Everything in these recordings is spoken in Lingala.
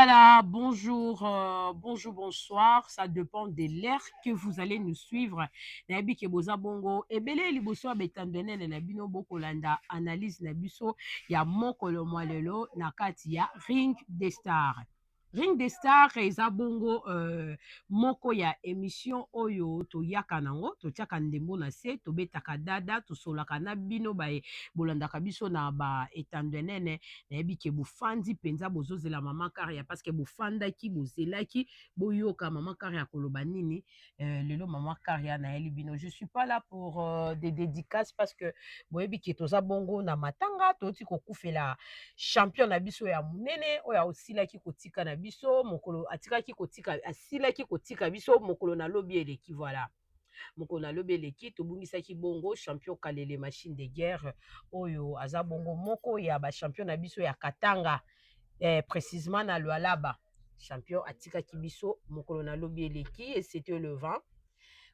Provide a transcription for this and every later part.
Voilà, bonjour, bonjour, bonsoir. Ça dépend de l'ère que vous allez nous suivre. Nayebi ke boza bongo. Ebele liboso betandene na bino bokolanda analyse na biso ya mokolo mwalelo na kati ya Ring des Stars. Ring des Stars eza bongo moko ya émission oyo toyaka nango totiaka ndembo na se tobetaka dada tosolaka na bino bolandaka biso na ba etandenene nayebi ke bofandi mpenza bozozela mama Karia parce que bofandaki bozelaki boyoka mama Karia koloba nini lelo mama Karia nayeli bino je suis pas là pour des dédicaces parce que boyebi ke toza bongo na matanga toti kokufela champion na biso ya monene oyo osilaki kotika na biso mokolo atikaki kotika asilaki kotika biso mokolo na lobi eleki voilà mokolo na lobi eleki tobungisaki bongo champion kalele machine de guerre oyo aza bongo moko ya bachampion na biso ya katanga précisement na Lualaba champion atikaki biso mokolo na lobi eleki et c'était le 20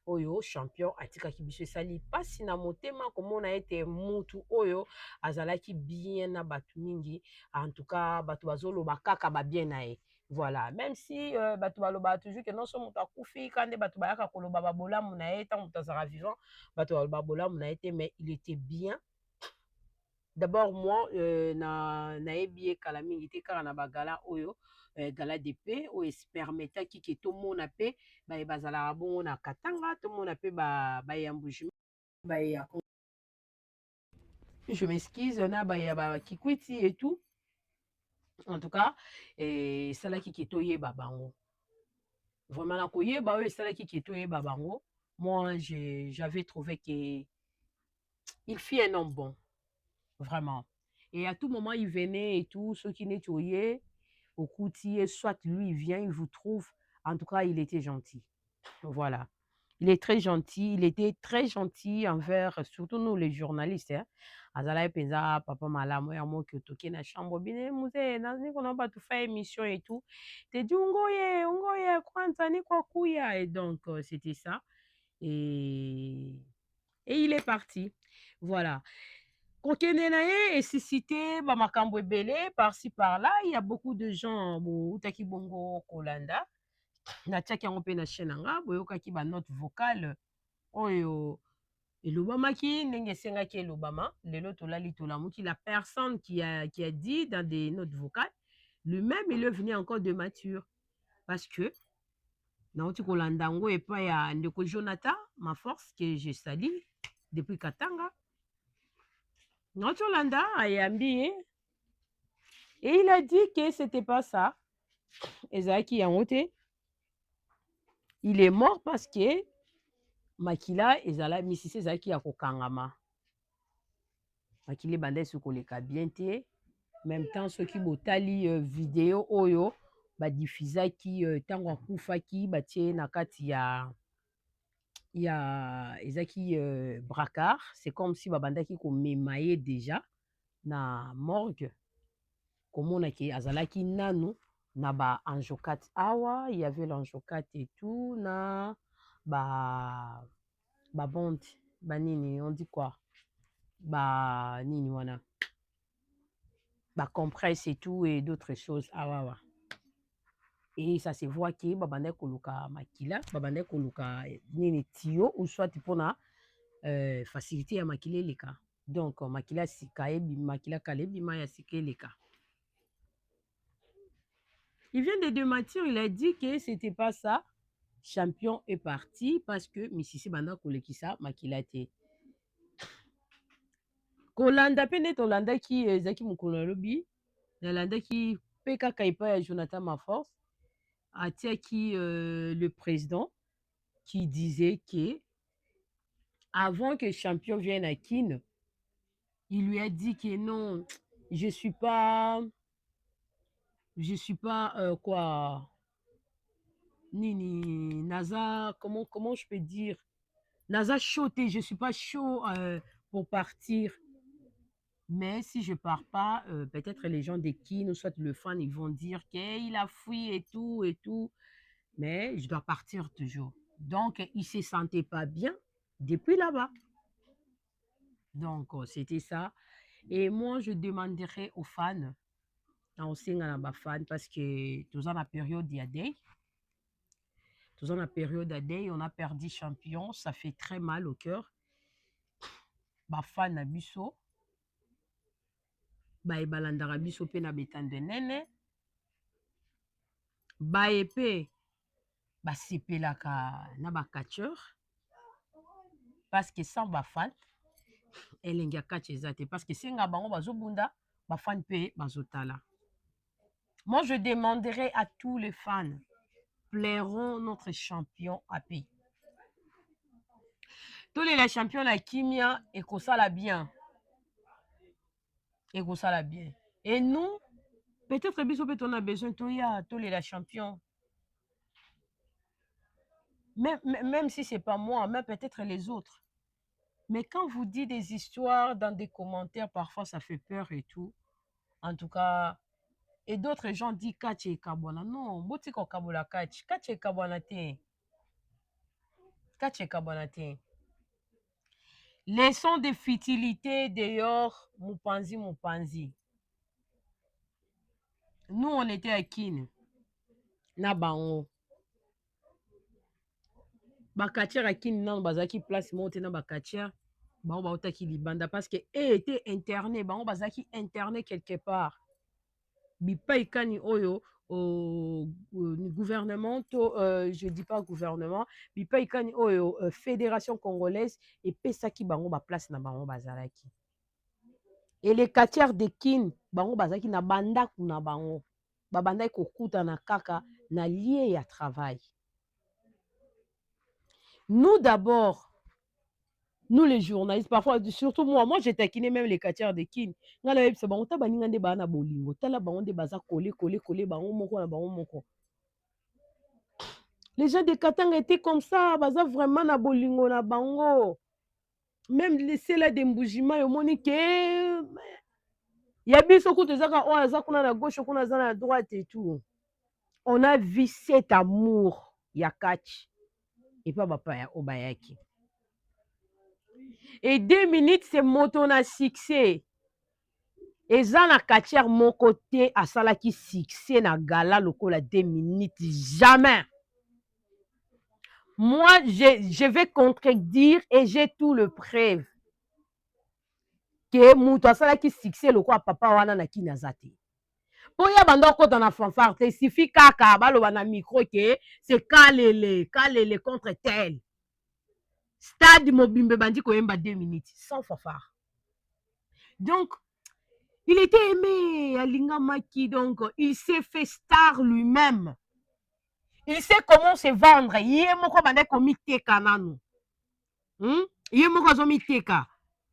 oyo champion atikaki biso esali mpasi na motema komona ete mutu oyo azalaki bien na bato mingi en tout cas bato bazoloba kaka babien na ye voilà même si bato balobaka toujours ke non so moto akufi kande bato bayaka koloba babolamu na ye ntango moto azalaka vivant bato baloba bolamu na ye te mais il était bien. D'abord moi nayebi ye kala mingi te kaka na bagala oyo gala de paix oyo espermetaki ke tomona mpe baye bazalaka bongo na katanga tomona mpe bayambujima baye je m'excuse na baye bakikwiti et tout en tout cas esalaki ke toyeba bango vraiment na koyeba oyo esalaki ke toyeba bango moi j'avais trouvé que il fit un homme bon vraiment. Et à tout moment, il venait et tout, ceux qui nettoyaient, au coutier, soit lui, il vient, il vous trouve. En tout cas, il était gentil. Voilà. Il est très gentil. Il était très gentil envers, surtout nous, les journalistes. Hein. Azala penza papa malamu ya moki otoke na chambre bine muzee nani kuna ba tufa émission et tout. Te dit ungoye kwanza ni kwa kuya et donc c'était ça et il est parti. Voilà. Kokende na ye esisite bamakambo ebele par-ci par-là il y a beaucoup de gens boutaki bongo kolanda natiaki yango mpe na chaîne na nga boyokaki banote vocale oyo elobamaki ndenge esengaki elobama lelo tolali tolamuki la personne qui a dit dans des notes vocales lui-même il est venu encore de mature parce que nauti kolanda yango epai ya ndeko Jonathan ma force que je salue depuis Katanga Notolanda ayambi et il a dit que c'était pas ça. Ezaki Yangote, il est mort parce que Makila ezala misisi ezaki ya kokangama. Makile bande sukoleka bien te. Même temps ceux qui botali vidéo oyo ba diffusaki tango akufaki batie na kati ya ezaki bracard, c'est comme si babandaki ko memaye déjà na morgue. Komona ke azalaki nanu na ba anjokate awa il y avait l'anjokate et tout na ba bande banini on dit quoi ba nini wana ba compresse et tout et d'autres choses awa et ça se voit que babanda koluka makila babanda koluka nini tio ou soit pona facilité ya makila eleka donc makila sika ebi makila kalebi ma ya sika eleka. Il vient de démentir, il a dit que c'était pas ça. Champion est parti parce que Mississi Banda Kolekisa Makilate. Kolanda pene Tolanda qui Zaki Mukolalobi, Nalanda qui Peka Kaipa et Jonathan Maforce, a qui le président qui disait que avant que champion vienne à Kin, il lui a dit que non, je suis pas quoi Nini Naza, comment je peux dire Naza chaudé, je suis pas chaud pour partir. Mais si je pars pas, peut-être les gens de qui, nous soit le fan, ils vont dire qu'il a fui et tout et tout. Mais je dois partir toujours. Donc, il se sentait pas bien depuis là-bas. Donc, c'était ça. Et moi, je demanderais aux fans on singa na fan parce que tous en la période d'Yadei. Tous en la période d'Yadei, on a perdu champion. Ça fait très mal au cœur. Bafan na biso. Baebalandara biso pe na betande nene. Baepe. Basepelaka na bakatcheur. Parce que sans bafan, elengi akatch ezate. Parce que singa bango bazobunda, bafan pe bazotala. Moi, je demanderai à tous les fans, plairont notre champion à paix. Tous les champions à Kimia et Kosala bien. Et Kosala bien. Et nous, peut-être on a besoin de tous les champions. Même si ce n'est pas moi, mais peut-être les autres. Mais quand vous dites des histoires dans des commentaires, parfois ça fait peur et tout. En tout cas, et d'autres gens disent Kache et Kabwana. Non, Botiko Kabola Kache. Kache et Kabwana te. Kache et Kabwana te. Leçon de futilité dehors, Moupanzi. Nous, on était à Kin. Na bango. Bakatière à Kin, non, bazaki place monte na bakatière. Bango baotaki libanda parce que était interné. Bango bazaki interné quelque part. Bipa ikani oyo au gouvernement, je dis pas gouvernement, bipa ikani oyo fédération congolaise et pesaki bango ba place na bango bazalaki. Et les quartiers de Kin, bango bazaki na bandaku na bango. Babandai kokuta na kaka na lié à travail. Nous d'abord, nous les journalistes, parfois, surtout moi j'ai taquiné même les quartiers de Kin. C'est bango ta baninga nde bana bolingo, tala bango nde baza coller bango moko na bango moko. Les gens de Katanga étaient comme ça, baza vraiment na bolingo na bango. Même laisser là des mboujima yo monique. Yabiso kutezaka o aza kuna na gauche kuna aza na droite et tout. On a vu cet amour Yakachi et pas papa Obayaki. Et 2 minutes c'est moto na succès. Et ça na katière mon côté à salaki succès na gala lokola 2 minutes jamais. Moi je vais contredire et j'ai tout le preuve que moto à salaki succès lokola papa wana na kinazate. Pour y avoir dans la fanfare, il suffit kaka baloba na micro que c'est kalele contre tel. Stade Mobimbe bandi koyemba 2 minutes sans fanfare. Donc il était aimé Alinga Maki, donc il s'est fait star lui-même. Il sait comment se vendre. Yemoko bande komi teka nanu. Yemoko zomi teka.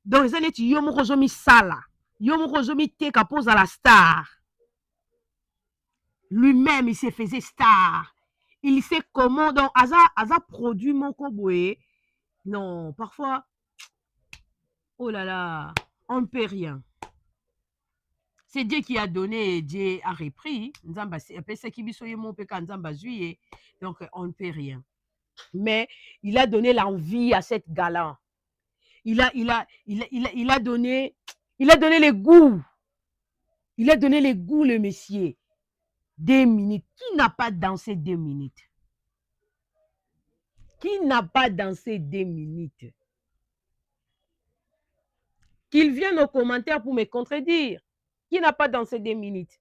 Donc ça net yomoko zomi sala. Yomoko zomi teka pose à la star. Lui-même, il se faisait star. Il sait comment. Donc, Aza produit mon comboé. Non, parfois, oh là là, on ne peut rien. C'est Dieu qui a donné et Dieu a repris. Donc, on ne peut rien. Mais il a donné l'envie à cette galant. Il a donné les goûts. Il a donné les goûts, le messier. 2 minutes. Qui n'a pas dansé 2 minutes? Qui n'a pas dansé 2 minutes? Qu'il vienne aux commentaires pour me contredire. Qui n'a pas dansé 2 minutes?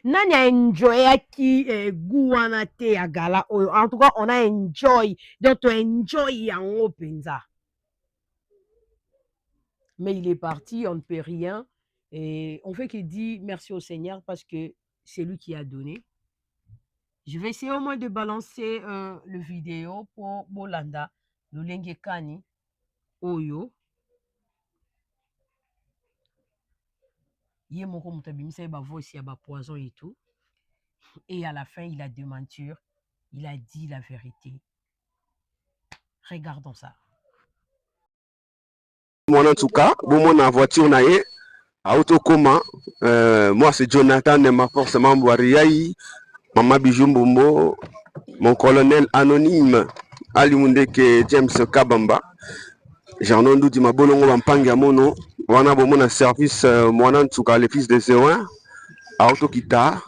Nani a enjoyé qui gouana te à gala. En tout cas, on a enjoy. Donc, on enjoy en openza. Mais il est parti, on ne peut rien. Et on fait qu'il dit merci au Seigneur parce que c'est lui qui a donné. Je vais essayer au moins de balancer le vidéo pour Bolanda, Lulenge Kani, Oyo. Il y a mon voice, il y a poison et tout. Et à la fin, il a démenti, il a dit la vérité. Regardons ça. Moi, en tout cas, bon, mon voiture, Autocoma, moi c'est Jonathan, ma forcément Boariaï, Mama Bijumbumbo, mon colonel anonyme, Ali Mundeke James Kabamba, Jean-Nondou Dimabolongo Wampanga Mono, wana bomona service mwana Ntsuka le fils de 01 autokita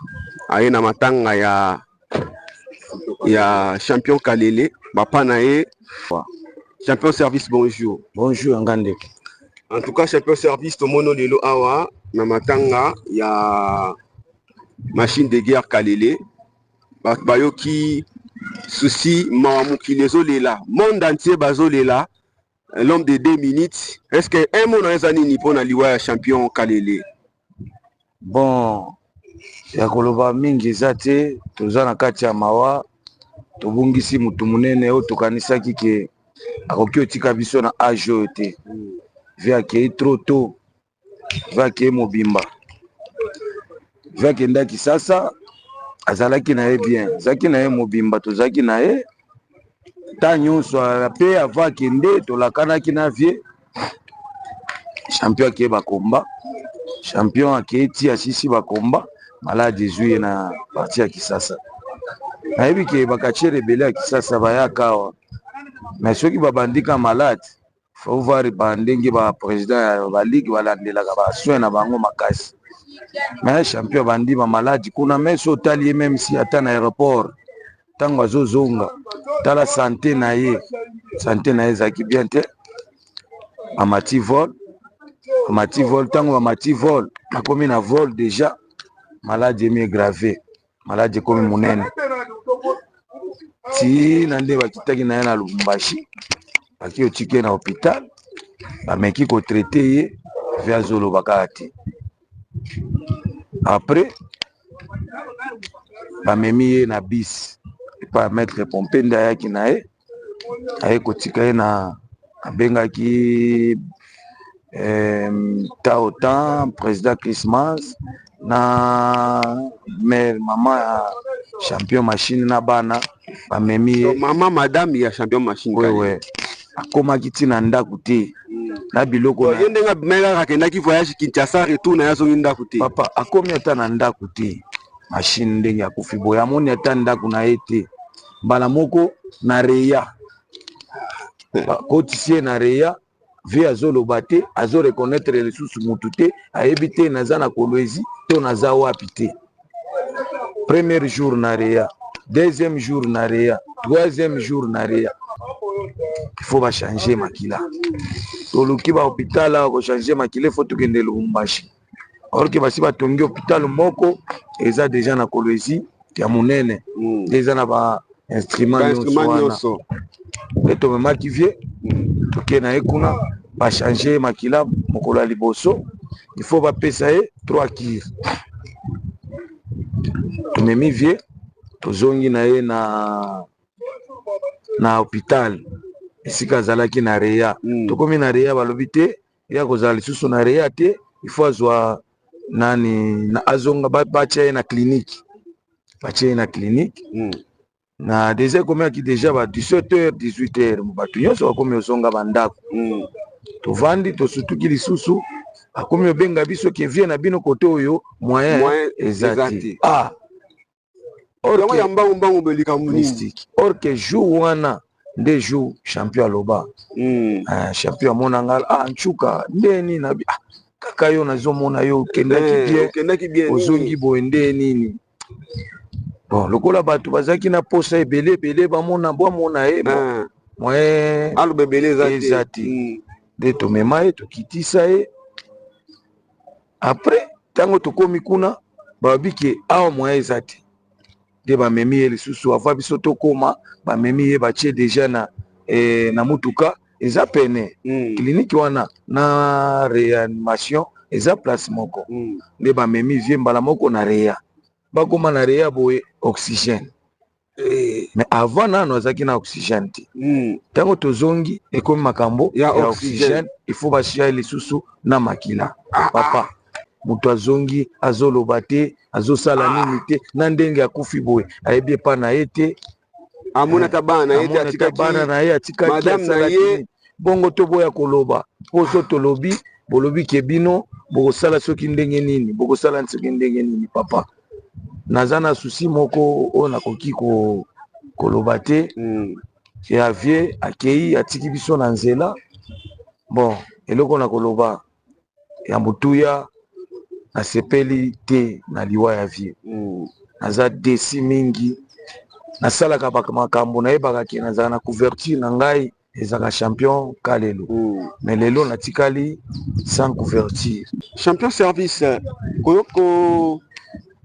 aye na matanga ya champion Kalele papa na ye champion service. Bonjour. Bonjour Ngande. En tout cas champion service tomono lelo awa na matanga ya machine de guerre Kalele bayoki souci mawamukili ezolela monde entier bazolela l'homme de 2 minutes. Est-ce que un mot na ezani ni pona liwa ya champion Kalele? Bon, ya koloba mingi eza te, toza na kati ya mawa tobungisi mutu munene oyo tokanisaki ke akoki otika biso na age oyo te vi akei trop tôt, vi akei mobimba, vi akendaki sasa azalaki na ye bien, azalaki na ye mobimba, tozalaki na ye ta nyonso mpe ava akende tolakanaki na vie champion akei bakomba, champion akei ti asisi bakomba malade ezwi ye na parti ya Kisasa. Nayebi ke bakatie rebele ya Kisasa bayaka awa, mais soki babandika malade faut voir bandenge ba président ya ba ligue balandelaka ba soin na bango makasi, mais champion bandi ba malade kuna meso tali même si ata na aéroport tango azozonga tala santé na ye ezaki bien te. Amati vol tango amati vol akomi na vol déjà malade emi grave, malade ekomi munene ti na nde bakitaki na ye na Lubumbashi baki otiki na hôpital bameki kotraite ye vi azoloba kaka te. Après bamemi ye na bis epa maître pompe nde ayaki na ye aye kotika ye na abengaki Taotan président Christmas na mère maman ya champion machine na bana bamemi ye mama madame ya champion machine wewe akomaki ntina ndako te na biloko ye ndenge abimaka akendaki voyage Kinshasa retour na ye azongi ndako te. Papa akomi ata na ndako te, machine ndenge akufi boye amoni ata ndako na ye te. Mbala moko na reya bakotisi ye na reya vi azoloba te, azoreconnaître lisusu mutu te, ayebi te naza na Kolwezi to naza wapi te. Premier jour na reya, deuxième jour na reya, troisième jour na reya. Il faut ba changer makila. Toluki ba hôpital a ko changer makila, faut tokende Lubumbashi. Or que basi batongi hôpital moko eza déjà na Kolwezi ya munene, déjà na ba instrument nyonso. Et to memaki vie toke na ekuna ba changer makila mokolo liboso, il faut ba pesa ye 3 kir. To memi vie tozongi na ye na hôpital esika azalaki na reya. Tokomi na reya balobi te ya kozala lisusu na reya te, il faut azwa nani na azonga batia ye na clinique, batia ye na clinique na déjà komaki déjà ba 17h 18h bato nyonso bakomi ozonga bandako tovandi tosutuki lisusu akomi obenga biso ke vie na bino kote oyo moyen ezati or ya mbangu belika mystique. Or que jour wana nde jour champion aloba champion monanga Ntsuka ndeni na kaka yo nazomona yo kendaki bien ozongi boye nde nini. Bon lokola bato bazaki na posa ebele bamona bwamona ye moyen alobebele ezati nde tomema ye tokitisa ye. Après tango tokomi kuna babike awa moyen ezati nde bamemi ye lisusu ava biso tokoma bamemi ye batie déjà na mutuka eza pene clinique wana na réanimation eza place moko nde bamemi vie mbala moko na reya bakoma na reya boye oxygène mais avant nano azaki na oxygène te. Tango tozongi ekomi makambo ya oxygène il faut bashia lisusu na makila. Papa mutu azongi azoloba te azosala nini te na ndenge akufi boye ayebi epa na ye te, amonata bana na ye atikaki madame na ye bongo toboya koloba poso tolobi bolobi ke bino bokosala soki ndenge nini bokosala soki ndenge nini. Papa naza na susi moko oyo nakoki koloba te ya vie akei atiki biso na nzela. Bon eloko na koloba ya mutuya nasepeli te na liwa ya vie naza desi mingi nasalaka makambo nayebaka ke nazala na couverture na ngai ezaka champion kalelo mais lelo natikali sans couverture. Champion service koyoko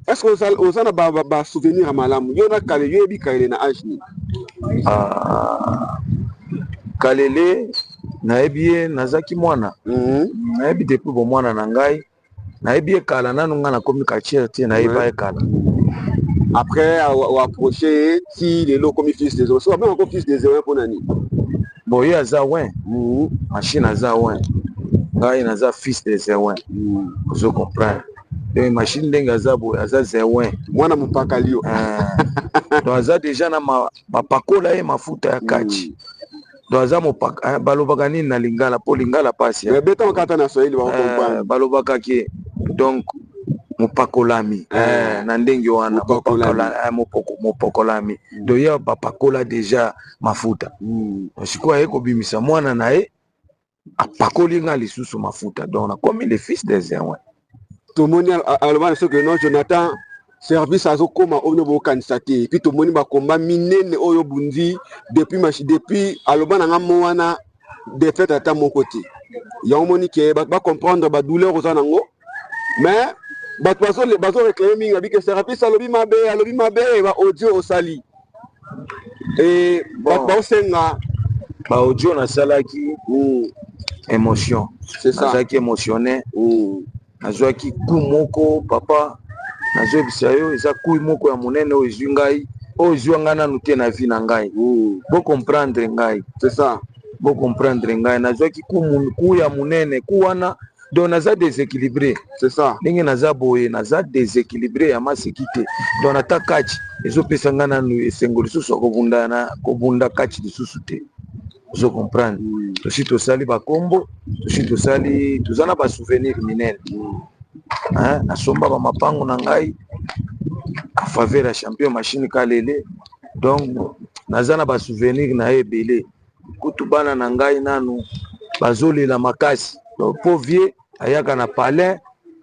est-ce que ozana ba souvenir à malamu yo na kale yo yebi kale na âge ni kalele nayebi ye nazaki mwana nayebi depuis bo mwana na ngai nayebi ekala nanu nga nakomi kachere te nayeba ekala après approché si lelo komi fils des so ba ko fils des pour nani bon ye aza wen machine aza wen ngai naza fils des wen ozo comprendre donc machine ndenge aza boye aza zewen mwana mpaka lio donc aza déjà na mapakola ye mafuta ya kachi donc aza mopaka balobaka nini na lingala po lingala pasi beta okata na Swahili ba comprendre balobaka ke donc mopakolami na ndenge wana mopakolami donc ye bapakola déjà mafuta sikoyo aye kobimisa mwana na ye apakoli nga lisusu mafuta donc nakomi le fils des wen tomoni alobana soki non Jonathan service azokoma oyo bokanisa te puis tomoni bakomba minene oyo bundi depuis alobana nga mo wana défaite ata moko te yango moni ke comprendre badouleur oza nango mais bato bazo réclamer mingi abike service alobi mabe ba audio osali et baosenga ba audio nasalaki émotion c'est ça nazalaki émotionné nazwaki coup moko papa nazobisa yo eza coup moko ya monene oyo ezwi ngai oyo ezwi nga nanu te na vie na ngai bo comprendre ngai c'est ça bo comprendre ngai nazwaki coup ya monene coup wana donc naza déséquilibré c'est ça ndenge naza boye naza déséquilibré ya maseki te donc nata kachi ezopesa nga nanu esengo lisusu kobunda kachi lisusu te ozo comprendre tosi tosali bakombo tosi tosali toza na basouvenir minene nasomba bamapango na ngai a faveur ya champion machine kalele donc naza na basouvenir na ye ebele kutu bana na ngai nanu bazolela makasi po vie ayaka na palin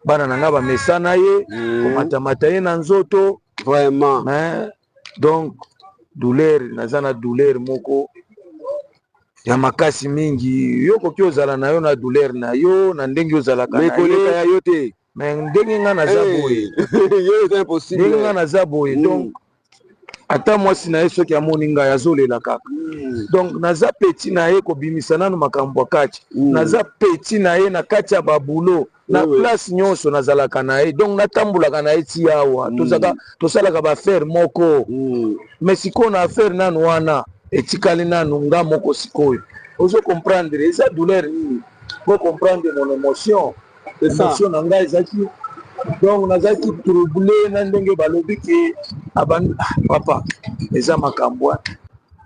bana na ngai bamesana ye komatamata ye na nzoto vraiment donc douleur naza na douleur moko ya makasi mingi yo koki ozala na yo na douleur na yo na ndenge ozalaka na koleka ya yo te mais ndenge nga naza boye yo c'est impossible ndenge nga naza boye donc ata mwasi na ye soki amoni ngai azolela kaka donc naza peti na ye kobimisa nanu makambo ya kati naza peti na ye na kati ya babulo na place nyonso nazalaka na ye donc natambolaka na ye ti awa tosalaka baaffaire moko mais sikoyo na affaire nanu wana etikali nanu nga moko sikoyo ozo comprendre eza douleur nini po comprendre mon émotion na ngai ezaki donc nazalaki troublé na ndenge balobi ke papa eza makambo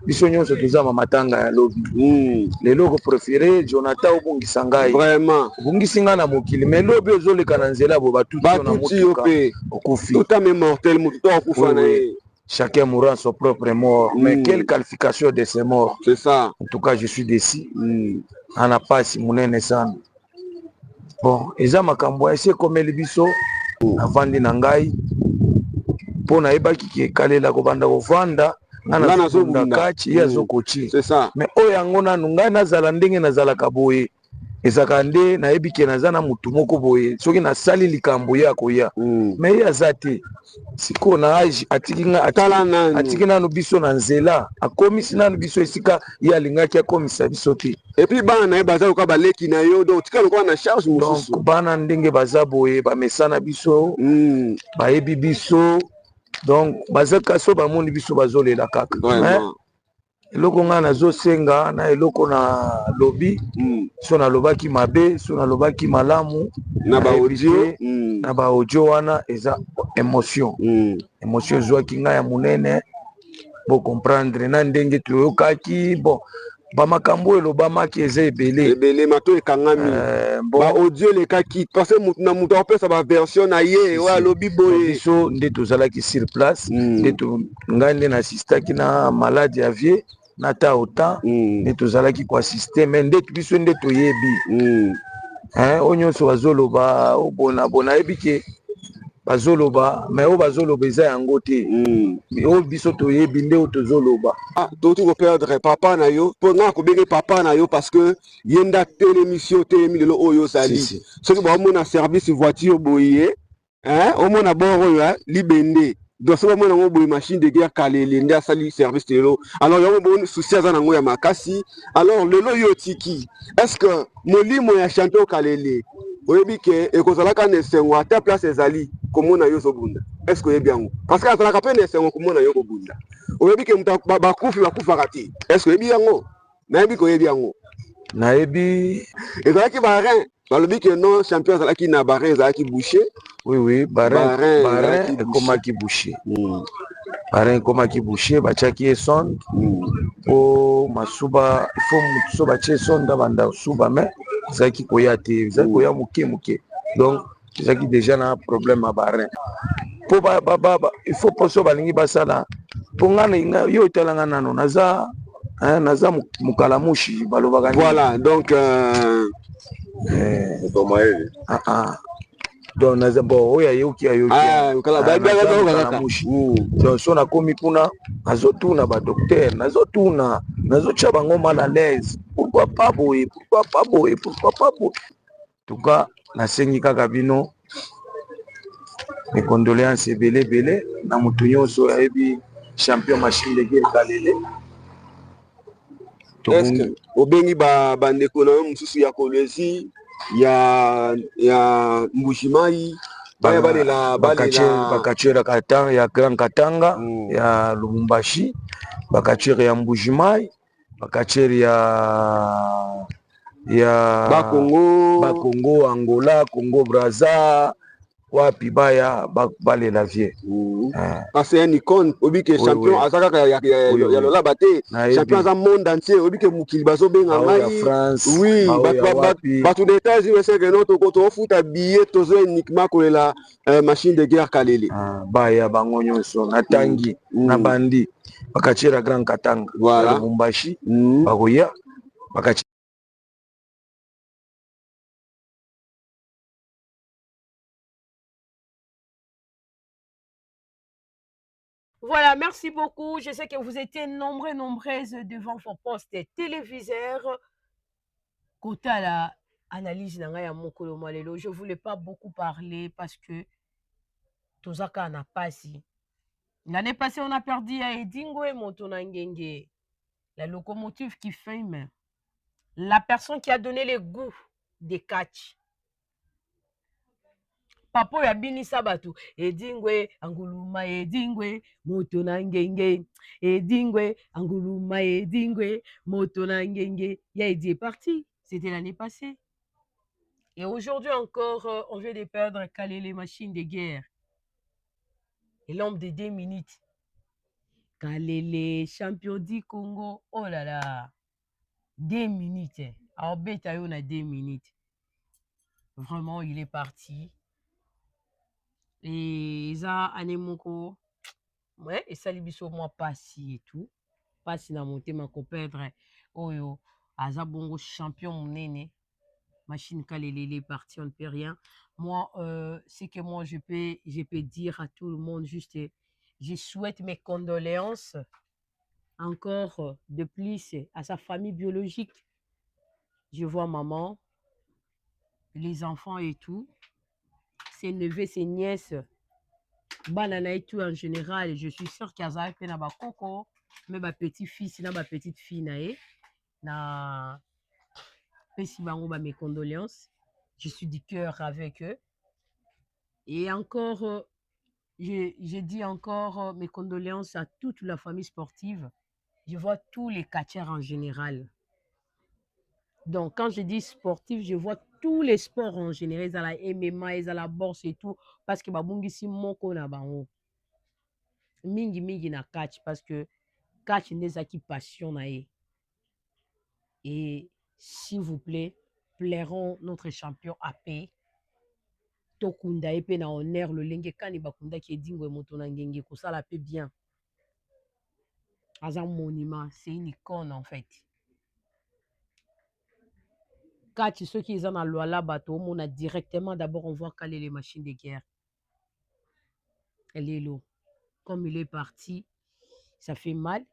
biso nyonso toza matanga ya lobi lelo koprefere Jonathan obungisa ngai vraiment obungisi ngai na mokili mais lobi ozoleka na nzela bo batuti na motuka okufi tout à même mortel mutu okufa na ye. Chacun mourra son propre mort. Mais quelle qualification de ces morts? C'est ça. En tout cas, je suis déçu. On n'a pas si mon naissance. Bon, eza makambo ese comme le biso avandi na ngai pona ebaki ke kalela ko banda ko vanda ngana zobunda kachi ya zokochi. C'est ça. Mais oyango nanu ngai nazala ndenge nazala kaboye ezaka nde nayebi ke naza na mutu moko boye soki nasali likambo ya koya mais ye aza te sikoyo na age atiki nanu biso na nzela akomisi nanu biso esika ye alingaki akomisa biso te epuis bana na ye baza lokola baleki na yo donc tika lokola na charge mosusu donc bana ndenge baza boye bamesana biso bayebi biso donc baza kaso bamoni biso bazolela kaka eloko nga nazosenga na eloko na lobi so nalobaki mabe so nalobaki malamu na baaudio na baaudio wana eza émotion émotion ezwaki ngai ya monene bo comprendre na ndenge toyokaki bon bamakambo elobamaki eza ebele mato ekangami baaudio elekaki parce que na moto akopesa baversion na ye oyo alobi boye biso nde tozalaki sur place nde ngai nde nasistaki na malade ya vie nata autant nde tozalaki koasiste me nde biso nde toyebi oyo nyonso bazoloba obona bona yebi ke bazoloba mais oyo bazoloba eza yango te oyo biso toyebi nde oyo tozoloba toti koperdre papa na yo mpo nga kobenge papa na yo parce que ye nda telemi si otelemi lelo oyo ozali soki baomona service voiture boye omona bor oyo libende donc soki omona yango boye machine de guerre kalele nde asali service lelo alors yango bo susi aza nango ya makasi alors lelo yo otiki est ce que molimo ya champion kalele oyebi ke ekozalaka na esengo ata place ezali komona yo ozobunda est ce que oyebi yango parce que azalaka mpe na esengo komona yo kobunda oyebi ke moto bakufaka te est ce que oyebi yango nayebi ke oyebi yango nayebi ezalaki barin balobi ke non champion azalaki na barin ezalaki boucher oui barin ekomaki boucher barin ekomaki boucher batiaki ye sonde po masuba ifo motu so batie sonde abanda suba mais ezalaki koya te ezalaki koya moke donc ezalaki déjà na problème ya barin po ifo poso balingi basala po nga yo etalanga nano naza mokalamushi balobaka voilà donc donc naza bon oyo ayoki mokalamushi donc so nakomi kuna nazotuna badokter nazotya bango mal à l'aise pourquoi pas boye tuka nasengi kaka bino condoléance ebele na motu nyonso ayebi champion machine de guerre kalele obengi bandeko na yo mosusu ya kolwezi ya mbushimai bakatuere ya Grand Katanga ya Lubumbashi bakatuere ya mbujimai bakatuere ya bakongo Angola Congo Brazza wapi baya balela vie kasi ya nikon obike champion aza kaka ya lolaba te champion aza monde entier obike mokili bazobenga ngai oui bato na États-Unis eseke no tofuta billet tozo uniquement kolela machine de guerre kalele baya bango nyonso natangi na bandi bakatiera Grand Katanga ya Lubumbashi bakoya bakati. Voilà, merci beaucoup. Je sais que vous étiez nombreuses devant vos postes téléviseurs. Côté à la analyse ya mokolo malelo, je voulais pas beaucoup parler parce que tozaka na pasi. L'année passée, on a perdu à Edingo et Motonangenge, la locomotive qui fume, la personne qui a donné le goût des catch. Papo ya bini sabatu Edingwe anguluma Edingwe moto na ngenge Edingwe anguluma Edingwe moto na ngenge Yaidi est parti, c'était l'année passée. Et aujourd'hui encore on vient de perdre Kalele machine de guerre. Et l'homme de 2 minutes. Kalele champion du Congo. Oh là là. 2 minutes. Alors bêta on a 2 minutes. Vraiment il est parti. Et ça, anemoko, ouais, et ça libiso moi passi et tout. Passi na monté ma compèdre. Oyo, aza bongo champion monene. Machine kalélé parti, on ne peut rien. Moi, c'est que moi je peux dire à tout le monde juste, je souhaite mes condoléances encore de plus à sa famille biologique. Je vois maman, les enfants et tout, ses neveux, ses nièces. Banana et tout en général, je suis sûr qu'il y a un ba coco, mais ma petite fille, sinon ma petite fille nae, na pesi bango ba mes condoléances. Je suis du cœur avec eux. Et encore, je dis encore mes condoléances à toute la famille sportive. Je vois tous les catcheurs en général. Donc, quand je dis sportif, je vois tous les sports en général. Ils ont la MMA, ils ont la bourse et tout. Parce que babungisi moko na bango. Mingi na catch parce que catch nezaki passion na ye. Et s'il vous plaît, plairons notre champion AP. Tokunda epe na honneur le lenge kani bakunda ki edingwe moto na ngenge ko sala pe bien. As un monument, c'est une icône en fait. Kati ceux qui sont dans Loala bateau, on a directement d'abord on voit caler les machines de guerre. Elle est là. Comme il est parti, ça fait mal.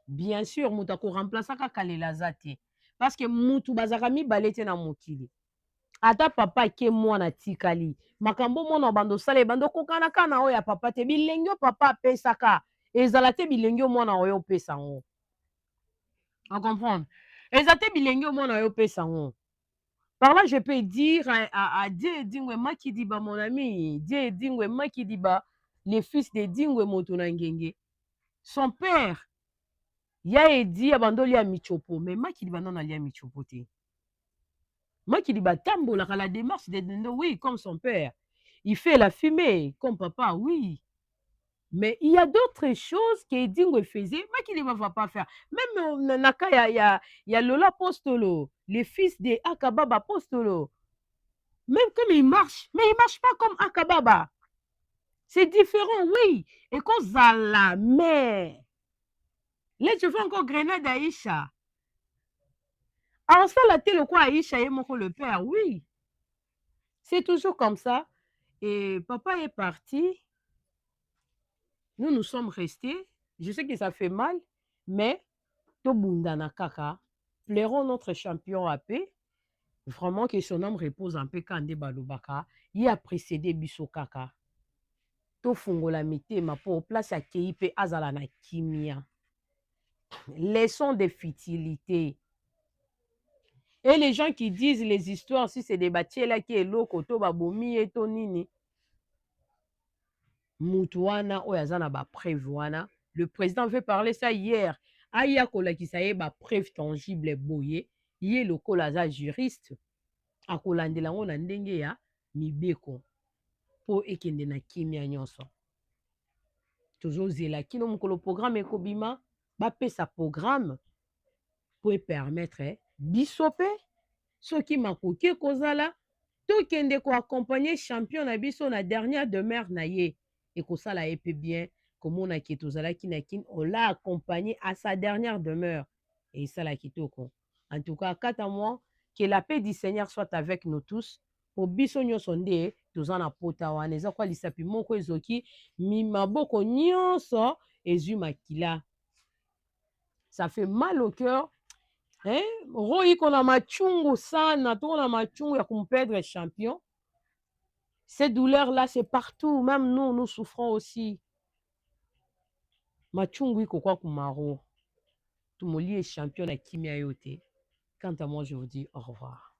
Bien sûr, Moutako remplace Kalela Zate. Parce que Moutou Bazarami balete na mokili. Ata papa ke mwana tikali. Makambo mwana bando sale bando kokana kana oya papa te bilengyo papa pesaka. Ezala te bilengyo mwana oyo pesango. On comprend. Ezate bilengyo mwana oyo pesango. Par là, je peux dire à Dieu Dingwe Makidiba, mon ami, Dieu Dingwe Makidiba, le fils de Dingwe Motonangenge. Son père, ya dit abandoli à Michopo, mais Makidiba non ali à Michopo. Makidiba tambo la démarche de oui, comme son père. Il fait la fumée, comme papa, oui. Mais il y a d'autres choses que Dingwe faisait, Makidiba ne va pas faire. Même Naka, il y a Lola Postolo, le fils de Akababa Postolo. Même comme il marche, mais il ne marche pas comme Akababa. C'est différent, oui. Et quand Zala, mais. Là, je fais encore grenade à Aïcha. Alors ça, la télé, quoi, Aïcha et mon le père, oui. C'est toujours comme ça. Et papa est parti. Nous sommes restés. Je sais que ça fait mal, mais Tobundana Kaka, plairons notre champion AP. Vraiment que son âme repose en paix Kande Balobaka. Il a précédé Bisso Kaka. Tofungola mitema po place à Keipe azala na kimia. Leçon de futilité. Et les gens qui disent les histoires, si c'est des bâtis là qui est loko, to babomi et to nini. Moutouana oyazana ba preuve wana. Le président veut parler ça hier. Aya kola ki saye ba preuve tangible boye. Yé loko laza juriste. Akolandela ngona ndenge ya mibeko. Po ekende na kimia nyonso. Toujours zela kino mukolo programme ekobima bape sa programme pour permettre bisope ceux qui makoki kozala to kende ko accompagner champion na biso na dernière demeure na ye et ko sala epé bien komona ki tozala kinakin on l'a accompagné à sa dernière demeure et ça la kitoko. En tout cas, 4 mois que la paix du Seigneur soit avec nous tous. Po biso nyonso nde tozana pota wana eza kwa lisapi moko ezoki mi maboko nyonso ezwi makila. Ça fait mal au cœur. Hein? Roi qu'on a machungu sana, on a machungu ya kumperdre champion. Ces douleurs-là, c'est partout. Même nous, nous souffrons aussi. Machungu kwa kumaro. Tout mon lié champion à Kimia Yote. Quant à moi, je vous dis au revoir.